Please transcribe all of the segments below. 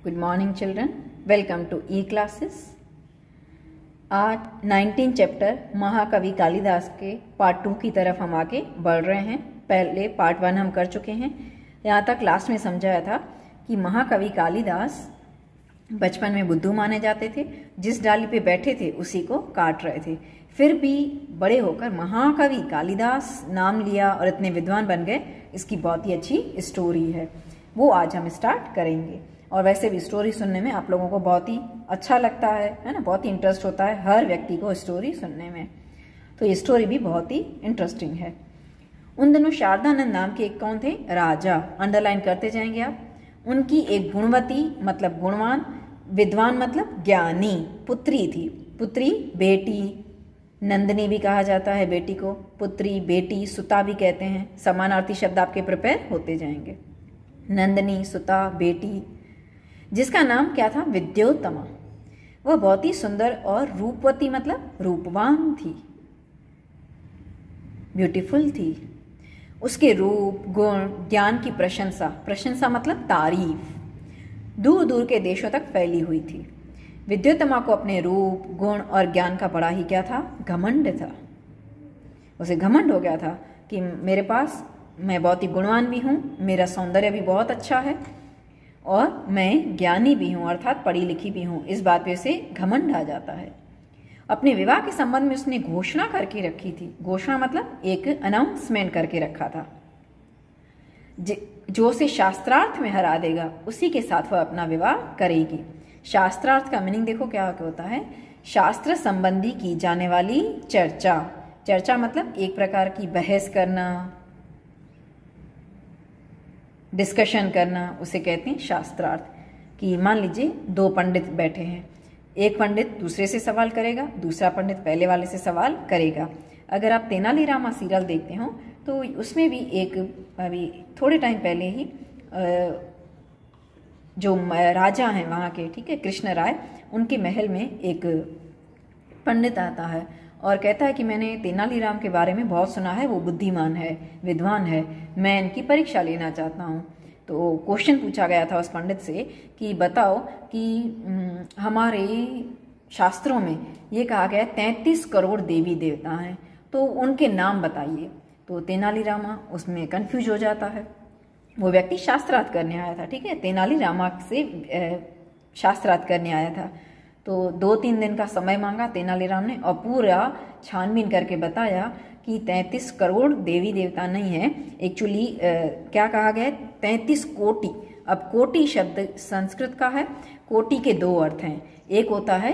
Good morning children, welcome to E-classes। आज 19 chapter महाकवि कालिदास के पार्ट 2 की तरफ हम आगे बढ़ रहे हैं। पहले पार्ट 1 हम कर चुके हैं। यहाँ तक लास्ट में समझाया था कि महाकवि कालिदास बचपन में बुद्धू माने जाते थे, जिस डाली पे बैठे थे उसी को काट रहे थे। फिर भी बड़े होकर महाकवि कालिदास नाम लिया और इतने विद्वान बन गए। इसकी बहुत ही अच्छी स्टोरी है, वो आज हम स्टार्ट करेंगे। और वैसे भी स्टोरी सुनने में आप लोगों को बहुत ही अच्छा लगता है ना, बहुत ही इंटरेस्ट होता है हर व्यक्ति को स्टोरी सुनने में। तो ये स्टोरी भी बहुत ही इंटरेस्टिंग है। उन दिनों शारदानंद नाम के एक कौन थे? राजा। अंडरलाइन करते जाएंगे आप। उनकी एक गुणवती मतलब गुणवान, विद्वान मतलब ज्ञानी पुत्री थी। पुत्री बेटी, नंदिनी भी कहा जाता है बेटी को, पुत्री बेटी, सुता भी कहते हैं। समानार्थी शब्द आपके प्रिपेयर होते जाएंगे। नंदिनी, सुता, बेटी, जिसका नाम क्या था? विद्योत्तमा। वह बहुत ही सुंदर और रूपवती मतलब रूपवान थी, ब्यूटीफुल थी। उसके रूप, गुण, ज्ञान की प्रशंसा, प्रशंसा मतलब तारीफ, दूर दूर के देशों तक फैली हुई थी। विद्योत्तमा को अपने रूप, गुण और ज्ञान का बड़ा ही क्या था? घमंड था। उसे घमंड हो गया था कि मेरे पास, मैं बहुत ही गुणवान भी हूँ, मेरा सौंदर्य भी बहुत अच्छा है और मैं ज्ञानी भी हूँ, अर्थात पढ़ी लिखी भी हूँ। इस बात पे उसे घमंड आ जाता है। अपने विवाह के संबंध में उसने घोषणा करके रखी थी। घोषणा मतलब एक अनाउंसमेंट करके रखा था। जो उसे शास्त्रार्थ में हरा देगा उसी के साथ वह अपना विवाह करेगी। शास्त्रार्थ का मीनिंग देखो क्या होता है? शास्त्र संबंधी की जाने वाली चर्चा। चर्चा मतलब एक प्रकार की बहस करना, डिस्कशन करना, उसे कहते हैं शास्त्रार्थ। कि मान लीजिए दो पंडित बैठे हैं, एक पंडित दूसरे से सवाल करेगा, दूसरा पंडित पहले वाले से सवाल करेगा। अगर आप तेनालीरामा सीरियल देखते हो तो उसमें भी एक, अभी थोड़े टाइम पहले ही जो राजा हैं वहाँ के, ठीक है, कृष्ण राय, उनके महल में एक पंडित आता है और कहता है कि मैंने तेनालीराम के बारे में बहुत सुना है, वो बुद्धिमान है, विद्वान है, मैं इनकी परीक्षा लेना चाहता हूँ। तो क्वेश्चन पूछा गया था उस पंडित से कि बताओ कि हमारे शास्त्रों में ये कहा गया 33 करोड़ देवी देवता हैं, तो उनके नाम बताइए। तो तेनालीरामा उसमें कंफ्यूज हो जाता है। वो व्यक्ति शास्त्रार्थ करने आया था, ठीक है, तेनालीरामा से शास्त्रार्थ करने आया था। तो 2-3 दिन का समय मांगा तेनालीराम ने और पूरा छानबीन करके बताया कि 33 करोड़ देवी देवता नहीं है। एक्चुअली क्या कहा गया? 33 कोटि। अब कोटि शब्द संस्कृत का है। कोटि के दो अर्थ हैं, एक होता है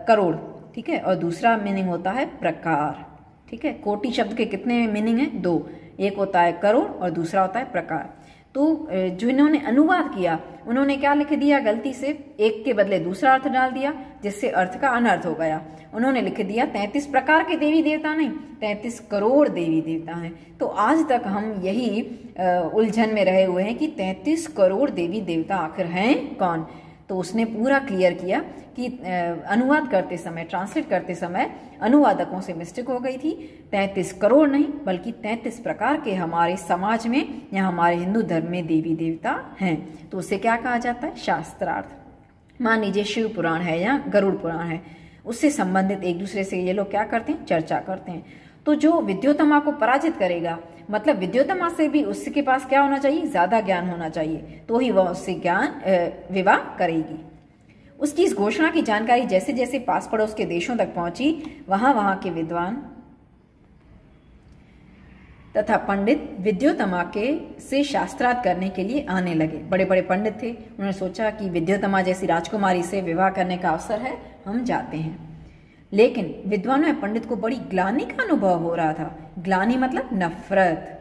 करोड़, ठीक है, और दूसरा मीनिंग होता है प्रकार, ठीक है। कोटि शब्द के कितने मीनिंग हैं? 2। एक होता है करोड़ और दूसरा होता है प्रकार। तो जो इन्होंने अनुवाद किया, उन्होंने क्या लिख दिया? गलती से एक के बदले दूसरा अर्थ डाल दिया, जिससे अर्थ का अनर्थ हो गया। उन्होंने लिख दिया 33 प्रकार के देवी देवता नहीं, 33 करोड़ देवी देवता हैं। तो आज तक हम यही उलझन में रहे हुए हैं कि 33 करोड़ देवी देवता आखिर हैं कौन। तो उसने पूरा क्लियर किया कि अनुवाद करते समय, ट्रांसलेट करते समय अनुवादकों से मिस्टेक हो गई थी। 33 करोड़ नहीं बल्कि 33 प्रकार के हमारे समाज में या हमारे हिंदू धर्म में देवी देवता हैं। तो उसे क्या कहा जाता है? शास्त्रार्थ। मान लीजिए शिव पुराण है या गरुड़ पुराण है, उससे संबंधित एक दूसरे से ये लोग क्या करते हैं? चर्चा करते हैं। तो जो विद्योत्तमा को पराजित करेगा, मतलब विद्योत्तमा से भी उसके पास क्या होना चाहिए? ज्यादा ज्ञान होना चाहिए, तो ही वह उससे विवाह करेगी। उसकी इस घोषणा की जानकारी जैसे जैसे पास पड़ोस के देशों तक पहुंची, वहां के विद्वान तथा पंडित विद्योत्तमा के से शास्त्रार्थ करने के लिए आने लगे। बड़े बड़े पंडित थे, उन्होंने सोचा कि विद्योत्तमा जैसी राजकुमारी से विवाह करने का अवसर है, हम जाते हैं। लेकिन विद्वानों में पंडित को बड़ी ग्लानि का अनुभव हो रहा था। ग्लानि मतलब नफरत।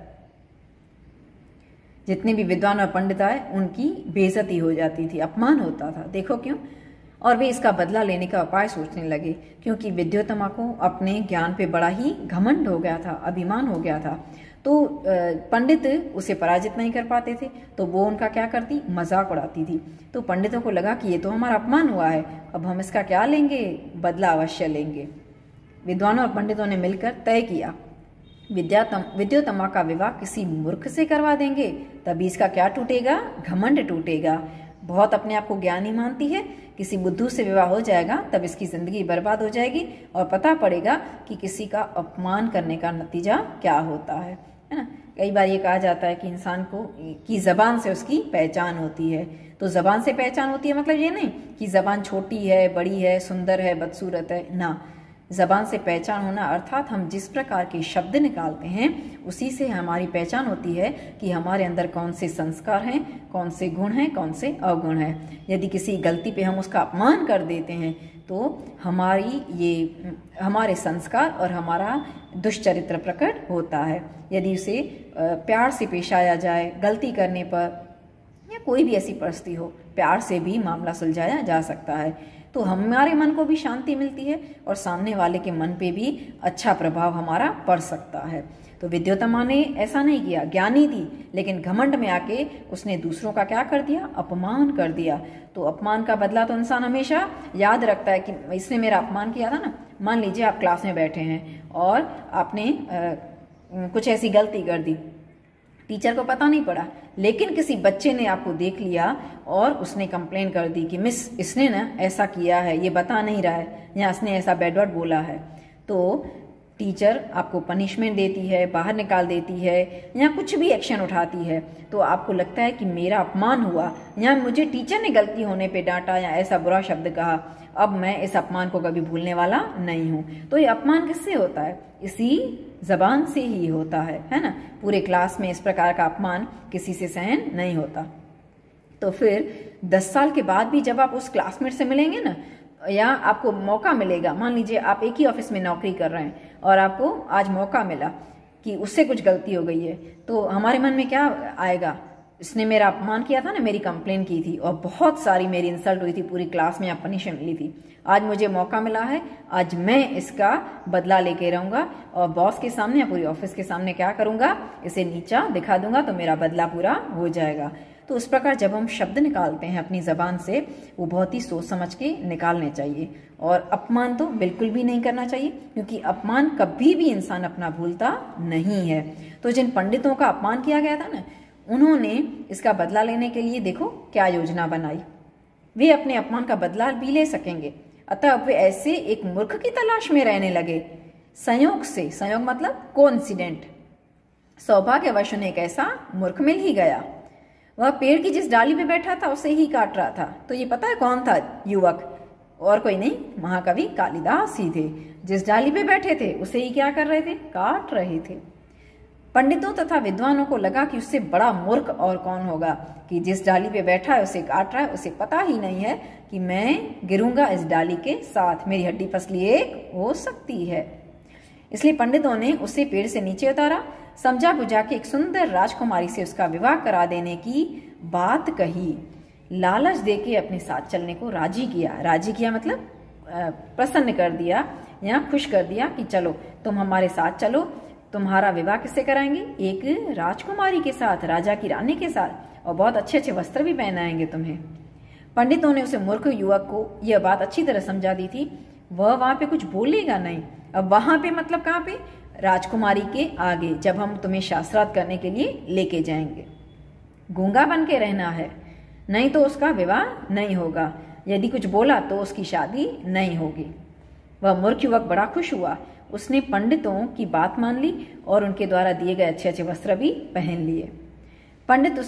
जितने भी विद्वान और पंडित आए उनकी बेइज्जती हो जाती थी, अपमान होता था। देखो क्यों? और वे इसका बदला लेने का उपाय सोचने लगे, क्योंकि विद्योत्तमा को अपने ज्ञान पे बड़ा ही घमंड हो गया था, अभिमान हो गया था। तो पंडित उसे पराजित नहीं कर पाते थे, तो वो उनका क्या करती? मजाक उड़ाती थी। तो पंडितों को लगा कि ये तो हमारा अपमान हुआ है, अब हम इसका क्या लेंगे? बदला अवश्य लेंगे। विद्वानों और पंडितों ने मिलकर तय किया, विद्योत्तमा का विवाह किसी मूर्ख से करवा देंगे, तभी इसका क्या टूटेगा? घमंड टूटेगा। बहुत अपने आप को ज्ञानी मानती है, किसी बुद्धू से विवाह हो जाएगा तब इसकी ज़िंदगी बर्बाद हो जाएगी और पता पड़ेगा कि किसी का अपमान करने का नतीजा क्या होता है ना। कई बार ये कहा जाता है कि इंसान को की ज़बान से उसकी पहचान होती है। तो ज़बान से पहचान होती है मतलब ये नहीं कि ज़बान छोटी है, बड़ी है, सुंदर है, बदसूरत है ना। ज़बान से पहचान होना अर्थात हम जिस प्रकार के शब्द निकालते हैं उसी से हमारी पहचान होती है कि हमारे अंदर कौन से संस्कार हैं, कौन से गुण हैं, कौन से अवगुण हैं। यदि किसी गलती पे हम उसका अपमान कर देते हैं तो हमारे संस्कार और हमारा दुष्चरित्र प्रकट होता है। यदि उसे प्यार से पेश आया जाए, गलती करने पर या कोई भी ऐसी परिस्थिति हो, प्यार से भी मामला सुलझाया जा सकता है, तो हमारे मन को भी शांति मिलती है और सामने वाले के मन पे भी अच्छा प्रभाव हमारा पड़ सकता है। तो विद्योत्तमा ने ऐसा नहीं किया, ज्ञानी थी लेकिन घमंड में आके उसने दूसरों का क्या कर दिया, अपमान कर दिया। तो अपमान का बदला तो इंसान हमेशा याद रखता है कि इसने मेरा अपमान किया था ना। मान लीजिए आप क्लास में बैठे हैं और आपने कुछ ऐसी गलती कर दी, टीचर को पता नहीं पड़ा, लेकिन किसी बच्चे ने आपको देख लिया और उसने कंप्लेन कर दी कि मिस इसने ना ऐसा किया है, ये बता नहीं रहा है, या इसने ऐसा बैड वर्ड बोला है। तो टीचर आपको पनिशमेंट देती है, बाहर निकाल देती है या कुछ भी एक्शन उठाती है, तो आपको लगता है कि मेरा अपमान हुआ या मुझे टीचर ने गलती होने पे डांटा या ऐसा बुरा शब्द कहा, अब मैं इस अपमान को कभी भूलने वाला नहीं हूँ। तो ये अपमान किससे होता है? इसी जबान से ही होता है ना। पूरे क्लास में इस प्रकार का अपमान किसी से सहन नहीं होता। तो फिर 10 साल के बाद भी जब आप उस क्लासमेट से मिलेंगे ना, या आपको मौका मिलेगा, मान लीजिए आप एक ही ऑफिस में नौकरी कर रहे हैं और आपको आज मौका मिला कि उससे कुछ गलती हो गई है, तो हमारे मन में क्या आएगा, इसने मेरा अपमान किया था ना, मेरी कंप्लेन की थी और बहुत सारी मेरी इंसल्ट हुई थी पूरी क्लास में या पनिशमेंट मिली थी, आज मुझे मौका मिला है, आज मैं इसका बदला लेके रहूंगा और बॉस के सामने या पूरी ऑफिस के सामने क्या करूंगा, इसे नीचा दिखा दूंगा तो मेरा बदला पूरा हो जाएगा। तो उस प्रकार जब हम शब्द निकालते हैं अपनी जबान से, वो बहुत ही सोच समझ के निकालने चाहिए और अपमान तो बिल्कुल भी नहीं करना चाहिए, क्योंकि अपमान कभी भी इंसान अपना भूलता नहीं है। तो जिन पंडितों का अपमान किया गया था ना, उन्होंने इसका बदला लेने के लिए देखो क्या योजना बनाई, वे अपने अपमान का बदला भी ले सकेंगे। अतः वे ऐसे एक मूर्ख की तलाश में रहने लगे। संयोग से, संयोग मतलब कोइंसिडेंट, सौभाग्यवश उन्हें एक ऐसा मूर्ख मिल ही गया। वह पेड़ की जिस डाली पे बैठा था उसे ही काट रहा था। तो ये पता है कौन था युवक? और कोई नहीं, महाकवि कालिदास ही थे। जिस डाली पे बैठे थे उसे ही क्या कर रहे थे, काट रहे थे। पंडितों तथा विद्वानों को लगा कि उससे बड़ा मूर्ख और कौन होगा कि जिस डाली पे बैठा है उसे काट रहा है, उसे पता ही नहीं है कि मैं गिरूंगा इस डाली के साथ, मेरी हड्डी पसली एक हो सकती है। इसलिए पंडितों ने उसे पेड़ से नीचे उतारा, समझा बुझा के एक सुंदर राजकुमारी से उसका विवाह करा देने की बात कही, लालच देके अपने साथ चलने को राजी किया। राजी किया मतलब प्रसन्न कर दिया या खुश कर दिया कि चलो तुम हमारे साथ चलो, तुम्हारा विवाह किससे कराएंगे, एक राजकुमारी के साथ, राजा की रानी के साथ, और बहुत अच्छे अच्छे वस्त्र भी पहनाएंगे तुम्हें। पंडितों ने उसे मूर्ख युवक को यह बात अच्छी तरह समझा दी थी, वह वहां पे कुछ बोलेगा नहीं। अब वहां पे मतलब कहाँ पे, राजकुमारी के आगे, जब हम तुम्हें शास्त्रार्थ करने के लिए लेके जाएंगे। गूंगा बन के रहना है, नहीं तो उसका विवाह नहीं होगा, यदि कुछ बोला तो उसकी शादी नहीं होगी। वह मूर्ख युवक बड़ा खुश हुआ, उसने पंडितों की बात मान ली और उनके द्वारा दिए गए अच्छे अच्छे वस्त्र भी पहन लिए। पंडित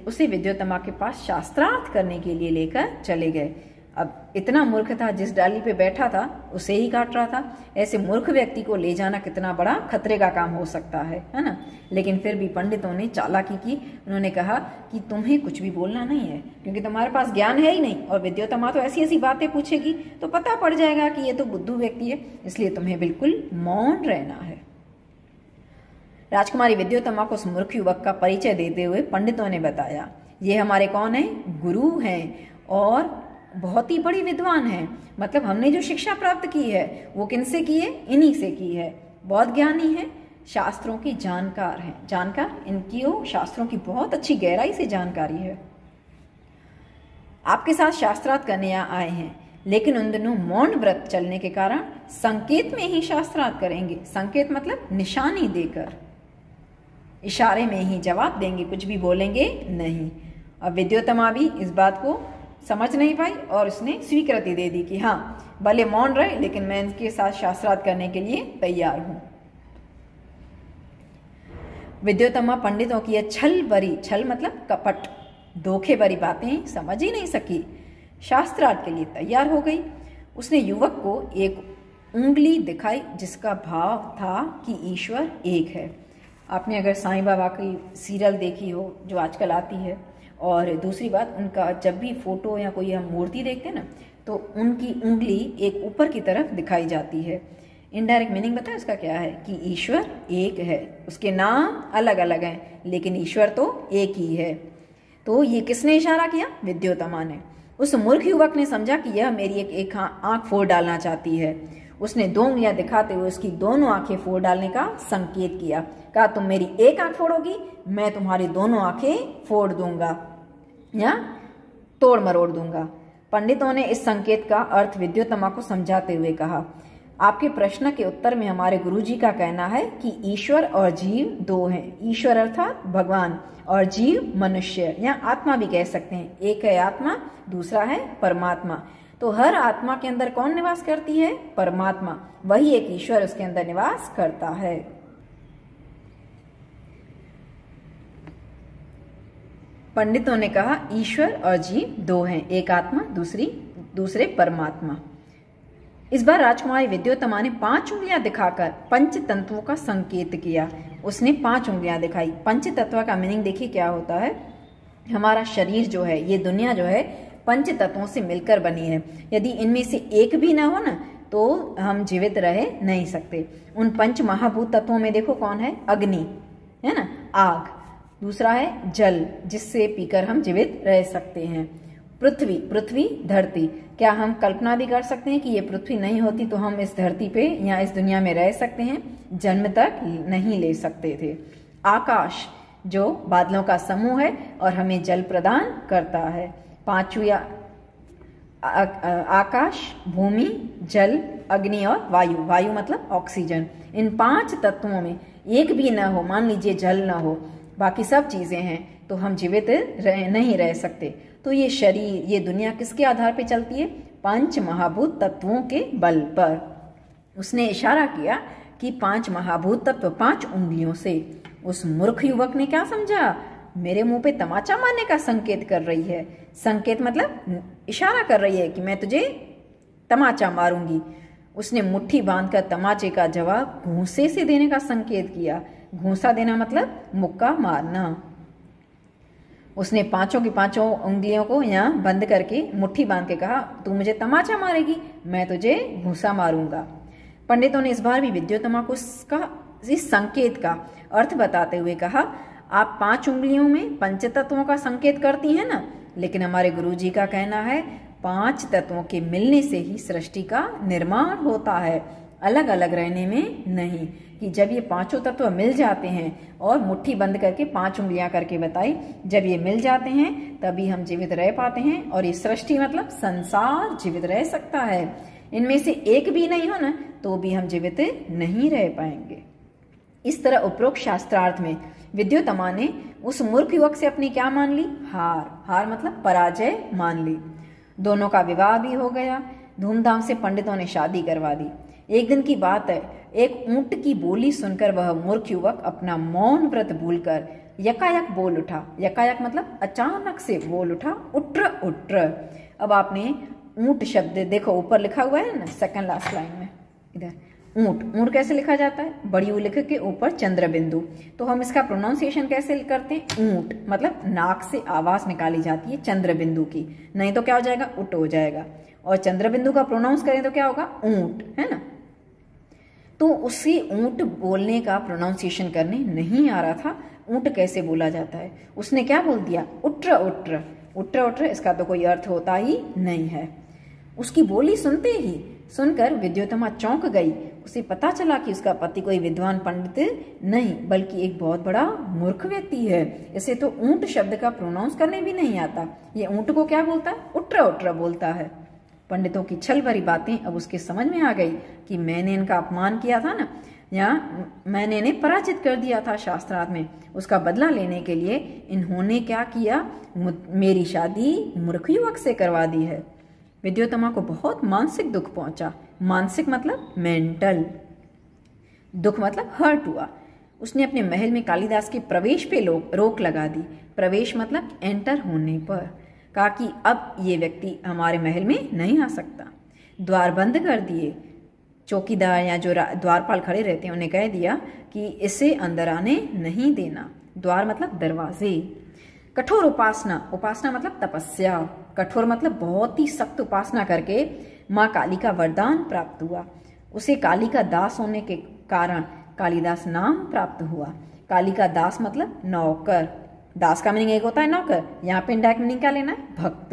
उसे विद्योत्तमा के पास शास्त्रार्थ करने के लिए लेकर चले गए। अब इतना मूर्ख था, जिस डाली पे बैठा था उसे ही काट रहा था। ऐसे मूर्ख व्यक्ति को ले जाना कितना बड़ा खतरे का काम हो सकता है ना। लेकिन फिर भी पंडितों ने चालाकी की, उन्होंने कहा कि तुम्हें कुछ भी बोलना नहीं है, क्योंकि तुम्हारे पास ज्ञान है ही नहीं, और विद्योत्तमा तो ऐसी ऐसी बातें पूछेगी तो पता पड़ जाएगा कि ये तो बुद्धू व्यक्ति है, इसलिए तुम्हें बिल्कुल मौन रहना है। राजकुमारी विद्योत्तमा को उस मूर्ख युवक का परिचय देते हुए पंडितों ने बताया, ये हमारे कौन है, गुरु हैं और बहुत ही बड़ी विद्वान है। मतलब हमने जो शिक्षा प्राप्त की है वो किनसे की है, इन्हीं से की है। बहुत ज्ञानी है, शास्त्रों की जानकार हैं, जानकार, इनकी शास्त्रों की बहुत अच्छी गहराई से जानकारी है। आपके साथ शास्त्रार्थ करने आए हैं, लेकिन उन दिनों मौन व्रत चलने के कारण संकेत में ही शास्त्रार्थ करेंगे। संकेत मतलब निशानी देकर, इशारे में ही जवाब देंगे, कुछ भी बोलेंगे नहीं। अब विद्योत्तमा भी इस बात को समझ नहीं पाई और उसने स्वीकृति दे दी कि हाँ भले मौन रहे लेकिन मैं इनके साथ शास्त्रार्थ करने के लिए तैयार हूं। विद्योत्तमा पंडितों की यह छल मतलब कपट धोखे भरी बातें समझ ही नहीं सकी, शास्त्रार्थ के लिए तैयार हो गई। उसने युवक को एक उंगली दिखाई जिसका भाव था कि ईश्वर एक है। आपने अगर साईं बाबा की सीरियल देखी हो जो आजकल आती है, और दूसरी बात उनका जब भी फोटो या कोई हम मूर्ति देखते हैं ना तो उनकी उंगली एक ऊपर की तरफ दिखाई जाती है। इनडायरेक्ट मीनिंग बताए उसका क्या है कि ईश्वर एक है, उसके नाम अलग अलग हैं लेकिन ईश्वर तो एक ही है। तो ये किसने इशारा किया? विद्योत्तमा ने। उस मूर्ख युवक ने समझा कि यह मेरी एक आंख फोड़ डालना चाहती है। उसने 2 उंगलियां दिखाते हुए उसकी दोनों आंखें फोड़ डालने का संकेत किया। कहा तुम मेरी एक आंख फोड़ोगी, मैं तुम्हारी दोनों आंखें फोड़ दूंगा या तोड़ मरोड़ दूंगा। पंडितों ने इस संकेत का अर्थ विद्योत्तमा को समझाते हुए कहा, आपके प्रश्न के उत्तर में हमारे गुरुजी का कहना है कि ईश्वर और जीव 2 हैं। ईश्वर अर्थात भगवान और जीव मनुष्य या आत्मा भी कह सकते हैं। एक है आत्मा, दूसरा है परमात्मा। तो हर आत्मा के अंदर कौन निवास करती है? परमात्मा। वही एक ईश्वर उसके अंदर निवास करता है। पंडितों ने कहा ईश्वर और जीव 2 हैं, एक आत्मा दूसरे परमात्मा। इस बार राजकुमारी विद्योत्तमा ने 5 उंगलियां दिखाकर पंच तत्वों का संकेत किया। उसने 5 उंगलियां दिखाई। पंच तत्व का मीनिंग देखिए क्या होता है। हमारा शरीर जो है, ये दुनिया जो है पंच तत्वों से मिलकर बनी है। यदि इनमें से एक भी ना हो ना तो हम जीवित रह नहीं सकते। उन पंच महाभूत तत्वों में देखो कौन है? अग्नि है ना, आग। दूसरा है जल, जिससे पीकर हम जीवित रह सकते हैं। पृथ्वी धरती। क्या हम कल्पना भी कर सकते हैं कि ये पृथ्वी नहीं होती तो हम इस धरती पे या इस दुनिया में रह सकते हैं? जन्म तक नहीं ले सकते थे। आकाश, जो बादलों का समूह है और हमें जल प्रदान करता है। 5 आकाश, भूमि, जल, अग्नि और वायु। वायु मतलब ऑक्सीजन। इन 5 तत्वों में एक भी न हो, मान लीजिए जल न हो, बाकी सब चीजें हैं, तो हम जीवित नहीं रह सकते। तो ये शरीर, ये दुनिया किसके आधार पे चलती है? 5 महाभूत तत्वों के बल पर। उसने इशारा किया कि 5 महाभूत तत्व 5 उंगलियों से। उस मूर्ख युवक ने क्या समझा? मेरे मुंह पे तमाचा मारने का संकेत कर रही है। संकेत मतलब इशारा कर रही है कि मैं तुझे तमाचा मारूंगी। उसने मुट्ठी बांधकर तमाचे का जवाब घूंसे से देने का संकेत किया। घूंसा देना मतलब मुक्का मारना। उसने 5 की 5 उंगलियों को यहाँ बंद करके मुट्ठी बांध के कहा, तू मुझे तमाचा मारेगी, मैं तुझे घूंसा मारूंगा। पंडितों ने इस बार भी विद्योत्तमा को इस संकेत का अर्थ बताते हुए कहा, आप 5 उंगलियों में पंचतत्वों का संकेत करती हैं ना, लेकिन हमारे गुरुजी का कहना है 5 तत्वों के मिलने से ही सृष्टि का निर्माण होता है, अलग अलग रहने में नहीं। कि जब ये 5 तत्व मिल जाते हैं, और मुट्ठी बंद करके 5 उंगलियां करके बताई, जब ये मिल जाते हैं तभी हम जीवित रह पाते हैं, और ये सृष्टि मतलब संसार जीवित रह सकता है। इनमें से एक भी नहीं हो ना तो भी हम जीवित नहीं रह पाएंगे। इस तरह उपरोक्त शास्त्रार्थ में विद्योत्तमा ने उस मूर्ख युवक से अपनी क्या मान ली? हार मतलब पराजय मान ली। दोनों का विवाह भी हो गया। धूमधाम से पंडितों ने शादी करवा दी। एक दिन की बात है, एक ऊंट की बोली सुनकर वह मूर्ख युवक अपना मौन व्रत भूलकर यकायक बोल उठा। यकायक मतलब अचानक से बोल उठा, उट्र उट्र। अब आपने ऊंट शब्द देखो ऊपर लिखा हुआ है ना, सेकंड लास्ट लाइन में, इधर ऊंट कैसे लिखा जाता है? बड़ी ऊ लिख के ऊपर चंद्र बिंदु। तो हम इसका प्रोनाउंसिएशन कैसे करते हैं? ऊंट मतलब नाक से आवाज निकाली जाती है चंद्र बिंदु की, नहीं तो क्या हो जाएगा? उट हो जाएगा। और चंद्र बिंदु का प्रोनाउंस करें तो क्या होगा? ऊंट, है ना। तो उसी ऊंट बोलने का प्रोनाउंसिएशन करने नहीं आ रहा था। ऊंट कैसे बोला जाता है? उसने क्या बोल दिया? उट्र उट्र। उट्र उट्र इसका तो कोई अर्थ होता ही नहीं है। उसकी बोली सुनकर विद्योत्तमा चौंक गई। उसे पता चला कि उसका पति कोई विद्वान पंडित नहीं बल्कि एक बहुत बड़ा मूर्ख व्यक्ति है। इसे तो ऊंट शब्द का प्रोनाउंस करने भी नहीं आता। ये ऊंट को क्या बोलता है? उट्र उट्र बोलता है। पंडितों की छल भरी बातें अब उसके समझ में आ गई कि मैंने इनका अपमान किया था ना, यहाँ मैंने इन्हें पराजित कर दिया था शास्त्रार्थ में। उसका बदला लेने के लिए इन्होंने क्या किया, मेरी शादी मूर्ख युवक से करवा दी है। विद्योत्तमा को बहुत मानसिक दुख पहुंचा। मानसिक मतलब मेंटल, दुख मतलब हर्ट हुआ। उसने अपने महल में कालिदास के प्रवेश पे रोक लगा दी। प्रवेश मतलब एंटर होने पर। कहा कि अब ये व्यक्ति हमारे महल में नहीं आ सकता। द्वार बंद कर दिए। चौकीदार या जो द्वारपाल खड़े रहते हैं उन्हें कह दिया कि इसे अंदर आने नहीं देना। द्वार मतलब दरवाजे। कठोर उपासना, उपासना मतलब तपस्या। कठोर मतलब बहुत ही सख्त उपासना करके माँ काली का वरदान प्राप्त हुआ। उसे काली का दास होने के कारण कालिदास नाम प्राप्त हुआ। काली का दास मतलब नौकर। दास का मीनिंग एक होता है नौकर, यहाँ पे इनडायरेक्ट मीनिंग क्या लेना है, भक्त।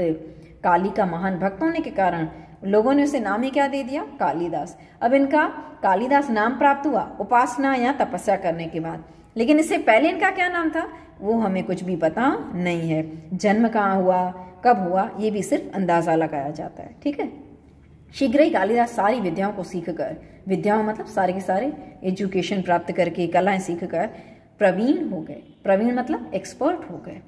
काली का महान भक्त होने के कारण लोगों ने उसे नाम ही क्या दे दिया, कालिदास। अब इनका कालिदास नाम प्राप्त हुआ उपासना या तपस्या करने के बाद, लेकिन इससे पहले इनका क्या नाम था वो हमें कुछ भी पता नहीं है। जन्म कहाँ हुआ, कब हुआ, ये भी सिर्फ अंदाजा लगाया जाता है। ठीक है। शीघ्र ही कालिदास सारी विद्याओं को सीखकर, विद्याओं मतलब सारे के सारे एजुकेशन प्राप्त करके, कलाएं सीखकर प्रवीण हो गए। प्रवीण मतलब एक्सपर्ट हो गए।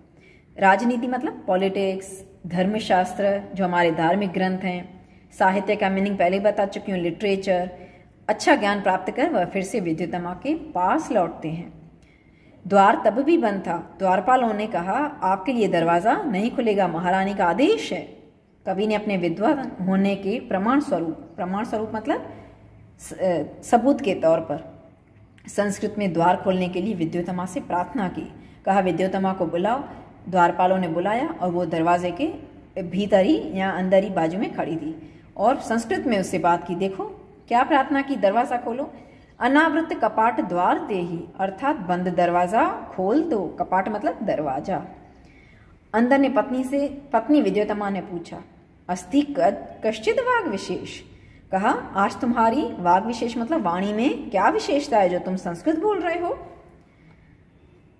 राजनीति मतलब पॉलिटिक्स, धर्मशास्त्र जो हमारे धार्मिक ग्रंथ हैं, साहित्य का मीनिंग पहले बता चुकी हूँ, लिटरेचर, अच्छा ज्ञान प्राप्त कर वह फिर से विद्योत्तमा के पास लौटते हैं। द्वार तब भी बंद था। द्वारपालों ने कहा आपके लिए दरवाजा नहीं खुलेगा, महारानी का आदेश है। कवि ने अपने विद्वान होने के प्रमाण स्वरूप मतलब सबूत के तौर पर संस्कृत में द्वार खोलने के लिए विद्योत्तमा से प्रार्थना की। कहा विद्योत्तमा को बुलाओ। द्वारपालों ने बुलाया और वो दरवाजे के भीतर ही या अंदर ही बाजू में खड़ी थी और संस्कृत में उससे बात की। देखो क्या प्रार्थना की, दरवाजा खोलो। अनावृत कपाट द्वार देहि, अर्थात बंद दरवाजा खोल दो। कपाट मतलब दरवाजा। अंदर ने पत्नी विद्योत्तमा ने पूछा अस्ति कश्चित वाग विशेष। कहा आज तुम्हारी वाग विशेष मतलब वाणी में क्या विशेषता है जो तुम संस्कृत बोल रहे हो।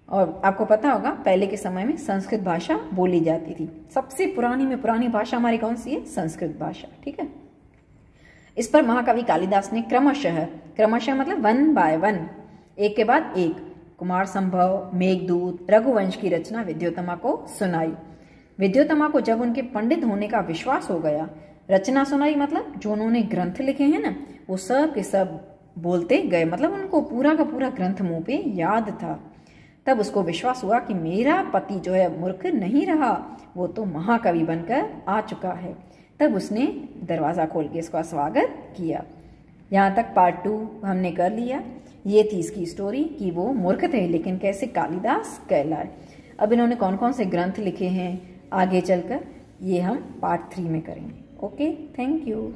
और आपको पता होगा पहले के समय में संस्कृत भाषा बोली जाती थी। सबसे पुरानी में पुरानी भाषा हमारी कौन सी है, संस्कृत भाषा। ठीक है। इस पर महाकवि कालिदास ने क्रमशः मतलब वन बाय वन, एक के बाद एक, कुमार संभव, मेघदूत, रघुवंश की रचना विद्योत्तमा को सुनाई। विद्योत्तमा को जब उनके पंडित होने का विश्वास हो गया, रचना सुनाई मतलब जो उन्होंने ग्रंथ लिखे हैं ना वो सब के सब बोलते गए, मतलब उनको पूरा का पूरा ग्रंथ मुंह पे याद था। तब उसको विश्वास हुआ कि मेरा पति जो है मूर्ख नहीं रहा, वो तो महाकवि बनकर आ चुका है। तब उसने दरवाज़ा खोल के इसका स्वागत किया। यहाँ तक पार्ट 2 हमने कर लिया। ये थी इसकी स्टोरी कि वो मूर्ख थे लेकिन कैसे कालिदास कहलाए। अब इन्होंने कौन कौन से ग्रंथ लिखे हैं आगे चलकर ये हम पार्ट 3 में करेंगे। Okay, thank you.